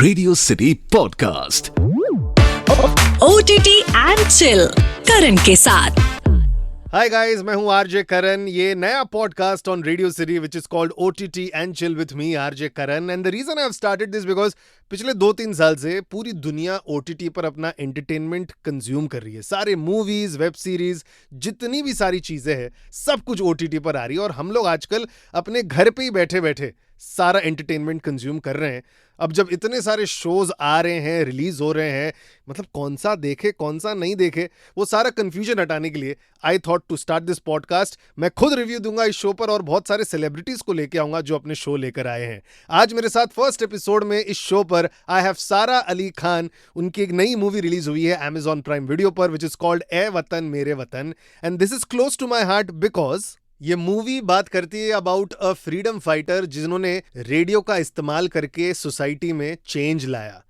Radio City podcast OTT and chill Karan के साथ। Hi guys, मैं हूं आरजे करण। ये नया podcast on Radio City which is called OTT and chill with me RJ Karan. And the reason I have started this because पिछले 2-3 साल से पूरी दुनिया OTT पर अपना एंटरटेनमेंट कंज्यूम कर रही है। सारे मूवीज, वेब सीरीज, जितनी भी सारी चीजें हैं, सब कुछ OTT पर आ रही है। और हम लोग आजकल अपने घर पे ही बैठे बैठे सारा एंटरटेनमेंट कंज्यूम कर रहे हैं। अब जब इतने सारे शोज आ रहे हैं, रिलीज हो रहे हैं, मतलब कौन सा देखे कौन सा नहीं देखे, वो सारा कंफ्यूजन हटाने के लिए I thought to start this podcast. मैं खुद रिव्यू दूंगा इस शो पर और बहुत सारे सेलिब्रिटीज को लेके आऊंगा जो अपने शो लेकर आए हैं। आज मेरे साथ फर्स्ट एपिसोड में इस शो पर आई हैव सारा अली खान। उनकी एक नई मूवी रिलीज हुई है Amazon प्राइम वीडियो पर विच इज कॉल्ड ए वतन मेरे वतन। And this is close to my heart because ये मूवी बात करती है अबाउट अ फ्रीडम फाइटर जिन्होंने रेडियो का इस्तेमाल करके सोसाइटी में चेंज लाया।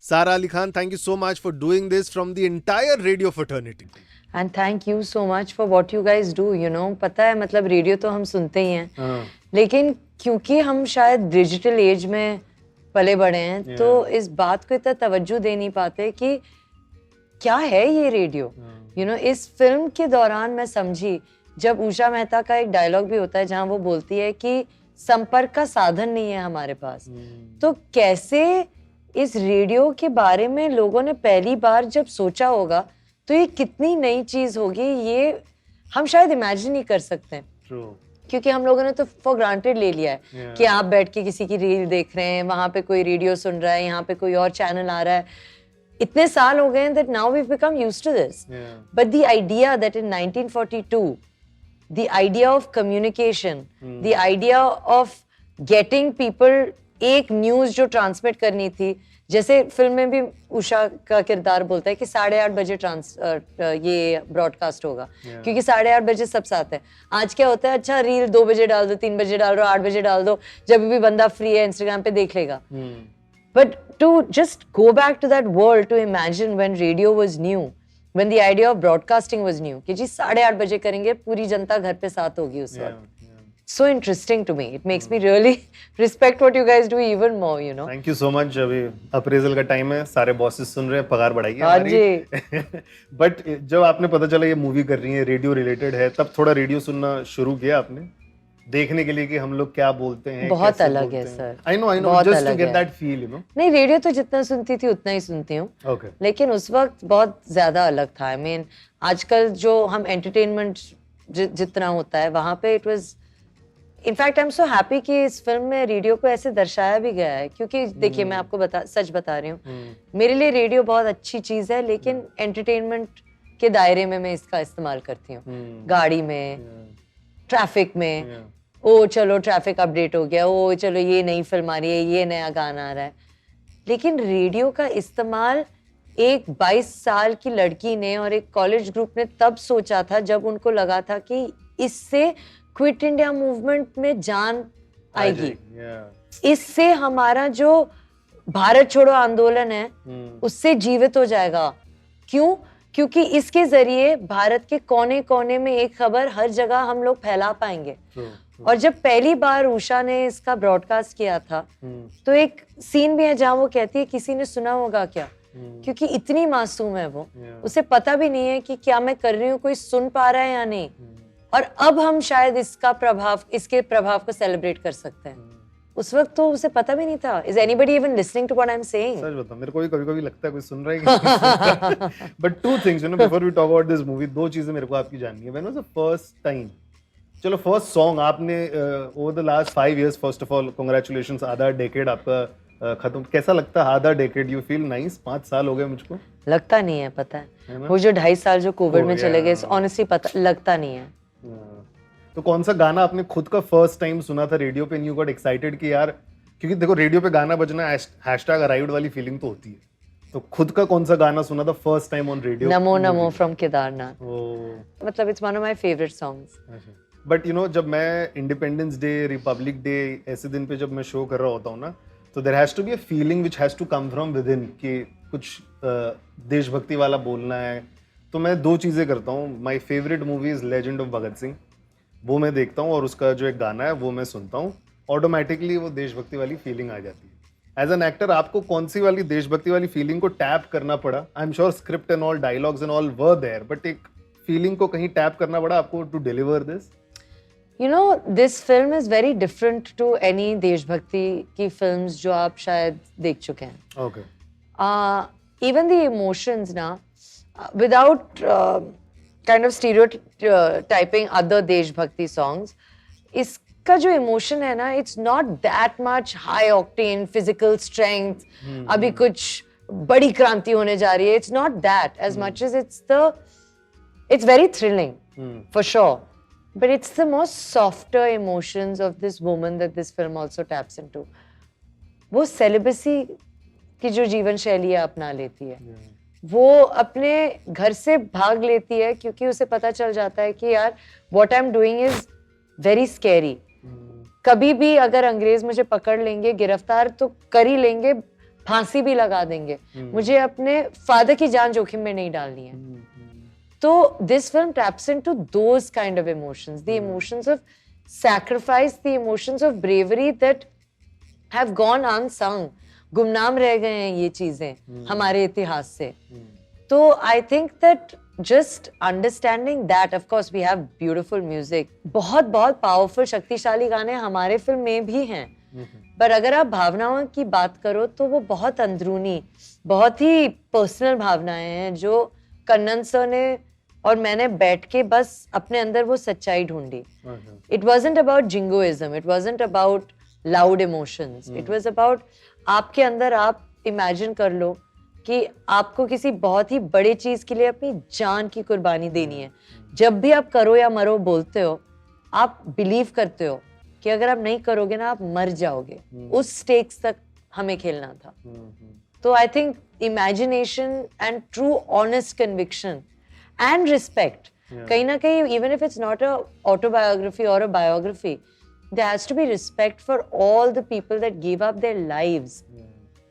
Sara Ali Khan, thank you so much for doing this from the entire radio fraternity. And thank you so much for what you guys do. You know, पता है मतलब radio तो हम सुनते ही हैं, लेकिन क्योंकि हम शायद डिजिटल एज में पले बड़े हैं तो इस बात को इतना तवज्जो दे नहीं पाते कि क्या है ये रेडियो। यू नो, इस फिल्म के दौरान मैं समझी जब उषा मेहता का एक डायलॉग भी होता है जहां वो बोलती है कि संपर्क का साधन नहीं है हमारे पास। तो कैसे इस रेडियो के बारे में लोगों ने पहली बार जब सोचा होगा तो ये कितनी नई चीज होगी, ये हम शायद इमेजिन नहीं कर सकते। क्योंकि हम लोगों ने तो फॉर ग्रांटेड ले लिया है कि आप बैठ के किसी की रील देख रहे हैं, वहां पे कोई रेडियो सुन रहा है, यहाँ पे कोई और चैनल आ रहा है। इतने साल हो गए हैं that now we've become used to this. But the idea that in 1942 the idea of communication, the idea of getting people एक न्यूज जो ट्रांसमिट करनी थी, जैसे फिल्म में भी उषा का किरदार बोलता है कि 8:30 बजे ये ब्रॉडकास्ट होगा क्योंकि 8:30 बजे सब साथ है। आज क्या होता है, अच्छा रील 2 बजे डाल दो, 3 बजे डाल दो, 8 बजे डाल दो, जब भी बंदा फ्री है इंस्टाग्राम पे देख लेगा। But to just go back to that world, to imagine when radio was new, when the idea of broadcasting was new कि जी 8:30 बजे करेंगे, पूरी जनता घर पे साथ होगी उस वक्त। So interesting to me. It makes me really respect what you guys do even more, you know. Thank you so much। अभी अप्रेजल का टाइम है, सारे बॉसेस सुन रहे हैं, पगार बढ़ाइए हाँ हमारी। जी। बट जब आपने पता चला ये मूवी कर रही है, रेडियो रिलेटेड है, तब थोड़ा रेडियो सुनना शुरू किया आपने देखने के लिए कि हम लोग क्या बोलते हैं? बहुत अलग है sir. I know, just to get that feel, you know. नहीं, रेडियो तो जितना सुनती थी उतना ही सुनती हूँ। Okay. लेकिन उस वक्त बहुत ज्यादा अलग था। I mean, आजकल जो हम एंटरटेनमेंट जितना होता है वहाँ पे it was, in fact I am so happy कि इस फिल्म में रेडियो को ऐसे दर्शाया भी गया है। क्योंकि देखिए, मैं आपको सच बता रही हूँ, मेरे लिए रेडियो बहुत अच्छी चीज है, लेकिन एंटरटेनमेंट के दायरे में मैं इसका इस्तेमाल करती हूँ। गाड़ी में, ट्रैफिक में, ओ चलो ट्रैफिक अपडेट हो गया, ओ चलो ये नई फिल्म आ रही है, ये नया गाना आ रहा है। लेकिन रेडियो का इस्तेमाल एक 22 साल की लड़की ने और एक कॉलेज ग्रुप ने तब सोचा था जब उनको लगा था कि इससे क्विट इंडिया मूवमेंट में जान आएगी, इससे हमारा जो भारत छोड़ो आंदोलन है उससे जीवित हो जाएगा। क्यों? क्योंकि इसके जरिए भारत के कोने कोने में एक खबर हर जगह हम लोग फैला पाएंगे। और जब पहली बार उषा ने इसका ब्रॉडकास्ट किया था तो एक सीन भी है जहां वो कहती है किसी ने सुना होगा क्या, क्योंकि इतनी मासूम है वो, उसे पता भी नहीं है कि क्या मैं कर रही हूँ कोई सुन पा रहा है या नहीं। और अब हम शायद इसके प्रभाव को सेलिब्रेट कर सकते हैं। उस वक्त तो उसे पता भी नहीं था। Is anybody even listening to what I'm saying? सच बताओ, मेरे को भी कभी-कभी लगता है कोई सुन रहा है कि But two things, you know, before we talk about this movie, 2 चीजें मेरे को आपकी जाननी है। When was the first time? चलो, फर्स्ट सॉन्ग आपने over the last 5 years, first of all, congratulations, आधा डेकेड आपका खत्म। कैसा लगता है आधा डेकेड? You feel nice? 5 साल हो गए मुझको। लगता नहीं है, पता है वो जो 2.5 साल जो कोविड में चले गए, ऑनेस्टली पता लगता नहीं है। तो कौन सा गाना आपने खुद का फर्स्ट टाइम सुना था रेडियो पे, यू गॉट एक्साइटेड कि यार, क्योंकि देखो रेडियो पे गाना बजना हैशटैग अराइव्ड वाली फीलिंग तो होती है, तो खुद का कौन सा गाना सुना था first time on radio? Namo Namo from Kedarnath. मतलब it's one of my favourite songs. But you know, जब मैं इंडिपेंडेंस डे, रिपब्लिक डे, ऐसे दिन पे जब मैं शो कर रहा होता हूँ ना, तो there has to be a feeling which has to come from within कि कुछ देशभक्ति वाला बोलना है। तो मैं 2 चीज़ें करता हूँ। My favourite movie is Legend of Bhagat Singh, वो मैं देखता हूँ और उसका जो एक गाना है वो मैं सुनता हूँ, ऑटोमेटिकली वो देशभक्ति वाली फीलिंग आ जाती है। एज एन एक्टर आपको कौन सी वाली देशभक्ति वाली फीलिंग को टैप करना पड़ा? I am sure script and all dialogues and all were there, but एक फीलिंग को कहीं टैप करना पड़ा आपको to deliver this? You know, this film is very different to any देशभक्ति की films जो आप शायद देख चुके हैं. Okay. Even the emotions now, without kind of stereotyping other देशभक्ति songs, इसका जो emotion है ना, it's not that much high octane physical strength. अभी कुछ बड़ी क्रांति होने जा रही है. It's not that as much as it's very thrilling for sure. But it's the most softer emotions of this woman that this film also taps into. वो celibacy की जो जीवन शैली अपना लेती है, वो अपने घर से भाग लेती है क्योंकि उसे पता चल जाता है कि यार what I'm doing is very scary. कभी भी अगर अंग्रेज मुझे पकड़ लेंगे, गिरफ्तार तो कर ही लेंगे, फांसी भी लगा देंगे, मुझे अपने फादर की जान जोखिम में नहीं डालनी है. So this film taps into those kind of emotions, the emotions of sacrifice, the emotions of bravery that have gone unsung. गुमनाम रह गए हैं ये चीजें हमारे इतिहास से. तो I think that just understanding that, of course we have beautiful music, बहुत powerful शक्तिशाली गाने हमारे फिल्म में भी हैं. पर अगर आप भावनाओं की बात करो तो वो बहुत अंदरूनी, बहुत ही पर्सनल भावनाएं हैं जो कन्नन सर ने और मैंने बैठ के बस अपने अंदर वो सच्चाई ढूंढी. It wasn't about jingoism, it wasn't about loud emotions, it was about आपके अंदर आप इमेजिन कर लो कि आपको किसी बहुत ही बड़े चीज के लिए अपनी जान की कुर्बानी देनी है. जब भी आप करो या मरो बोलते हो, आप बिलीव करते हो कि अगर आप नहीं करोगे ना आप मर जाओगे. उस स्टेक्स तक हमें खेलना था. तो I think imagination and true honest conviction and respect, कहीं ना कहीं, even if it's not a autobiography or a biography, there has to be respect for all the people that gave up their lives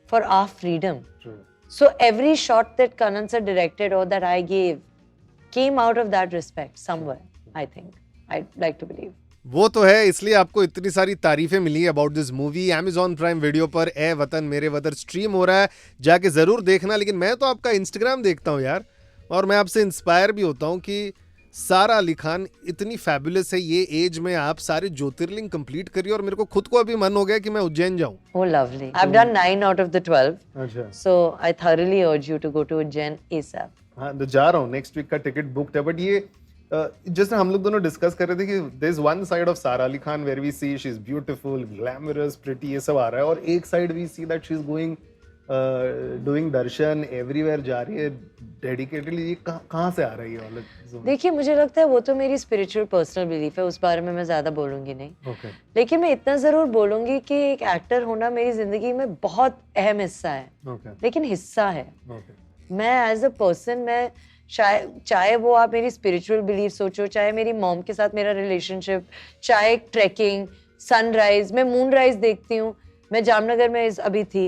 for our freedom. True. So every shot that Kannan sir directed or that I gave came out of that respect somewhere, I think. I'd like to believe. वो तो है, इसलिए आपको इतनी सारी तारीफें मिली about this movie. Amazon Prime Video पर ए वतन मेरे वतन स्ट्रीम हो रहा है, जाके जरूर देखना. लेकिन मैं तो आपका इंस्टाग्राम देखता हूँ यार, और मैं आपसे इंस्पायर भी होता हूँ कि सारा अली खान इतनी फैबुलस है, ये एज में आप सारे ज्योतिर्लिंग कंप्लीट करिए, और मेरे को खुद को अभी मन हो गया कि मैं उज्जैन जाऊँ. Oh, lovely. I've done 9 out of the 12. अच्छा. So I thoroughly urge you to go to Ujjain ASAP. हाँ, तो जा रहा हूँ, नेक्स्ट वीक का टिकट बुक्ड है. बट ये जैसे हम लोग दोनों डिस्कस कर रहे थे कि there is one side of Sara Ali Khan where we see she is beautiful, glamorous, pretty, ये सब आ रहा है, और एक side we see that she is going doing darshan everywhere, जा रही है डेडिकेटेडली. ये कहाँ से आ रही है वाला? देखिए, मुझे लगता है वो तो मेरी स्पिरिचुअल पर्सनल बिलीफ है, उस बारे में मैं ज्यादा बोलूंगी नहीं. Okay. लेकिन मैं इतना जरूर बोलूंगी कि एक एक्टर होना मेरी जिंदगी में बहुत अहम हिस्सा है. Okay. लेकिन हिस्सा है. Okay. मैं एज अ पर्सन, मैं चाहे वो आप मेरी स्पिरिचुअल बिलीफ सोचो, चाहे मेरी मॉम के साथ मेरा रिलेशनशिप, चाहे ट्रैकिंग, सनराइज, मैं मूनराइज देखती हूँ. मैं जामनगर में अभी थी,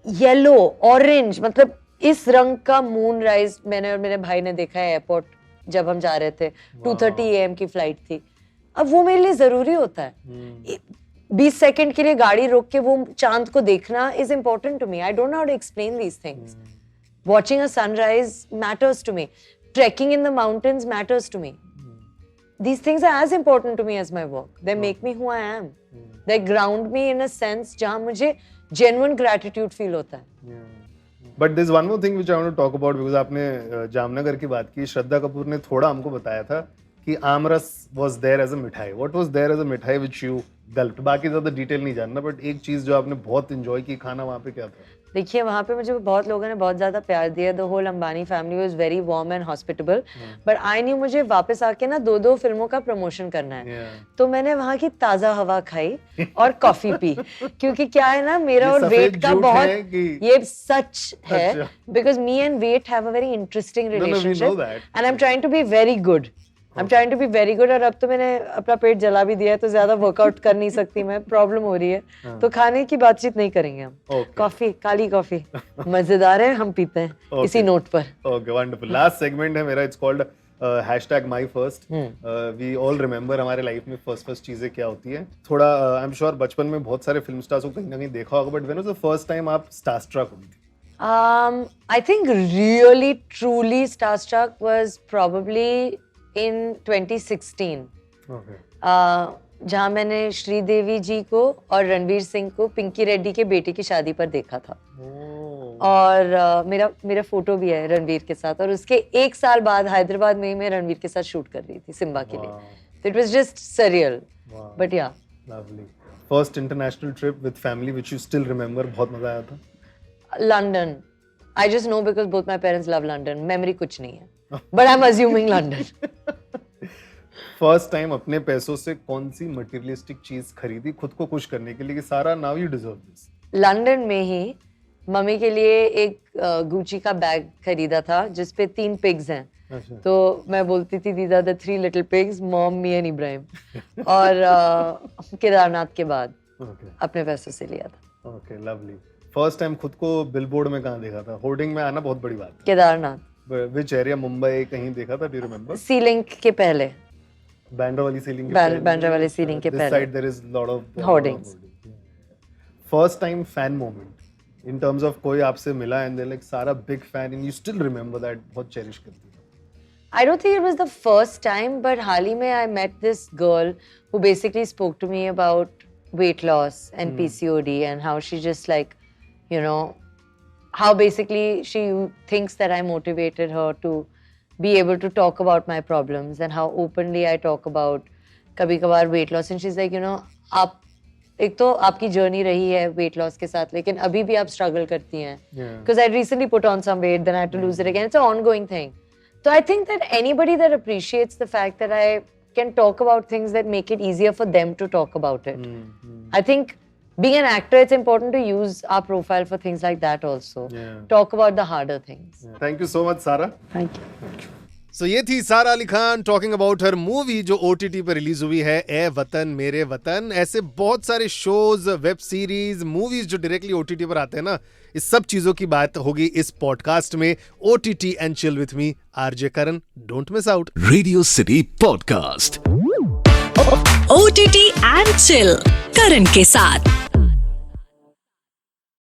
येलो ऑरेंज, मतलब इस रंग का मूनराइज मैंने और मेरे भाई ने देखा है एयरपोर्ट जब हम जा रहे थे. 2:30 AM की फ्लाइट थी. अब वो मेरे लिए जरूरी होता है. 20 सेकंड के लिए गाड़ी रोक के वो चांद को देखना is important to me. I don't know how to explain these things. Watching a sunrise matters to me. Trekking in the mountains matters to me. These things are as important to me as my work. They make me who I am. They ground me in a sense जहाँ मुझे genuine gratitude feel होता है. But there's one more thing which I want to talk about, because आपने जामनगर की बात की. श्रद्धा कपूर ने थोड़ा हमको बताया था कि आमरस was there as a मिठाई. What was there as a मिठाई which you gulped? बाकी ज़्यादा डिटेल नहीं जानना, बट एक चीज़ जो आपने बहुत इंजॉय की खाना वहाँ पे क्या था? देखिए, वहाँ पे मुझे बहुत लोगों ने बहुत ज्यादा प्यार दिया. The whole Ambani family was very warm and hospitable. But I knew मुझे वापस आके ना 2 फिल्मों का प्रमोशन करना है. तो मैंने वहाँ की ताजा हवा खाई और कॉफी पी. क्योंकि क्या है ना, मेरा और वेट का बहुत, ये सच है, because me and wait have a very interesting relationship and I am trying to be very good. और अब तो मैंने अपना पेट जला भी दिया है, तो ज्यादा वर्कआउट कर नहीं सकती मैं, प्रॉब्लम हो रही है. तो खाने की बातचीत नहीं करेंगे हम. कॉफी, काली कॉफी मजेदार है, हम पीते हैं इसी नोट पर. Okay, wonderful. लास्ट सेगमेंट है मेरा, it's called #myfirst. We all remember हमारे लाइफ में फर्स्ट चीजें क्या होती है. थोड़ा आई एम श्योर बचपन में बहुत सारे फिल्म स्टार्स को कहीं ना कहीं देखा होगा, but when was the first time आप स्टारस्ट्रक हुई थी? I think really truly starstruck was probably in 2016. Okay. जहाँ मैंने श्रीदेवी जी को और रणवीर सिंह को पिंकी रेड्डी के बेटे की शादी पर देखा था. और मेरा फोटो भी है रणवीर के साथ, और उसके एक साल बाद हैदराबाद में ही मैं रणवीर के साथ शूट कर रही थी सिम्बा के लिए. तो it was just surreal, but yeah lovely. First international trip with family which you still remember, बहुत मजा आया था? London. I just know because both my parents love London. Memory कुछ नहीं है, but I am assuming London. First time अपने पैसों से कौन सी मटेरियलिस्टिक चीज खरीदी खुद को खुश करने के लिए कि सारा now you deserve this? London में ही मम्मी के लिए एक गुची का बैग खरीदा था जिस पे 3 पिग्स हैं. अच्छा. तो मैं बोलती थी these are the 3 little pigs, mom, me and Ibrahim. और केदारनाथ के बाद अपने पैसों से लिया था. Okay, lovely. फर्स्ट टाइम खुद को बिलबोर्ड में कहाँ देखा था? होर्डिंग में आना बहुत बड़ी बात है. केदारनाथ. Which area? मुंबई कहीं देखा था? Do you remember? Sea link के पहले. बांद्रा वाली सीलिंग बांद्रा वाली सीलिंग के पहले. This side there is lot of Hoardings. First time fan moment in terms of कोई आपसे मिला and they're like सारा big fan and you still remember that, बहुत cherish करती हो. I don't think it was the first time, but हाल ही में I met this girl who basically spoke to me about weight loss and PCOD and how she just like, you know, how basically she thinks that I motivated her to be able to talk about my problems and how openly I talk about कभी कभार weight loss. And she's like, you know, आप एक तो आपकी journey रही है weight loss के साथ, लेकिन अभी भी आप struggle करती हैं. Because I recently put on some weight, then I had to lose it again. It's an ongoing thing. So I think that anybody that appreciates the fact that I can talk about things that make it easier for them to talk about it. I think being an actor, it's important to use our profile for things like that also. Talk about the harder things. Thank you so much, Sara. Thank you. So ये थी सारा Ali Khan talking about her movie जो OTT पर release हुई है, ए वतन मेरे वतन. ऐसे बहुत सारे शोज, वेब सीरीज, मूवीज जो डायरेक्टली OTT पर आते हैं ना, इस सब चीजों की बात होगी इस पॉडकास्ट में. OTT and chill with me, RJ Karan. Don't miss out. Radio City Podcast. OTT and chill, Karan के साथ.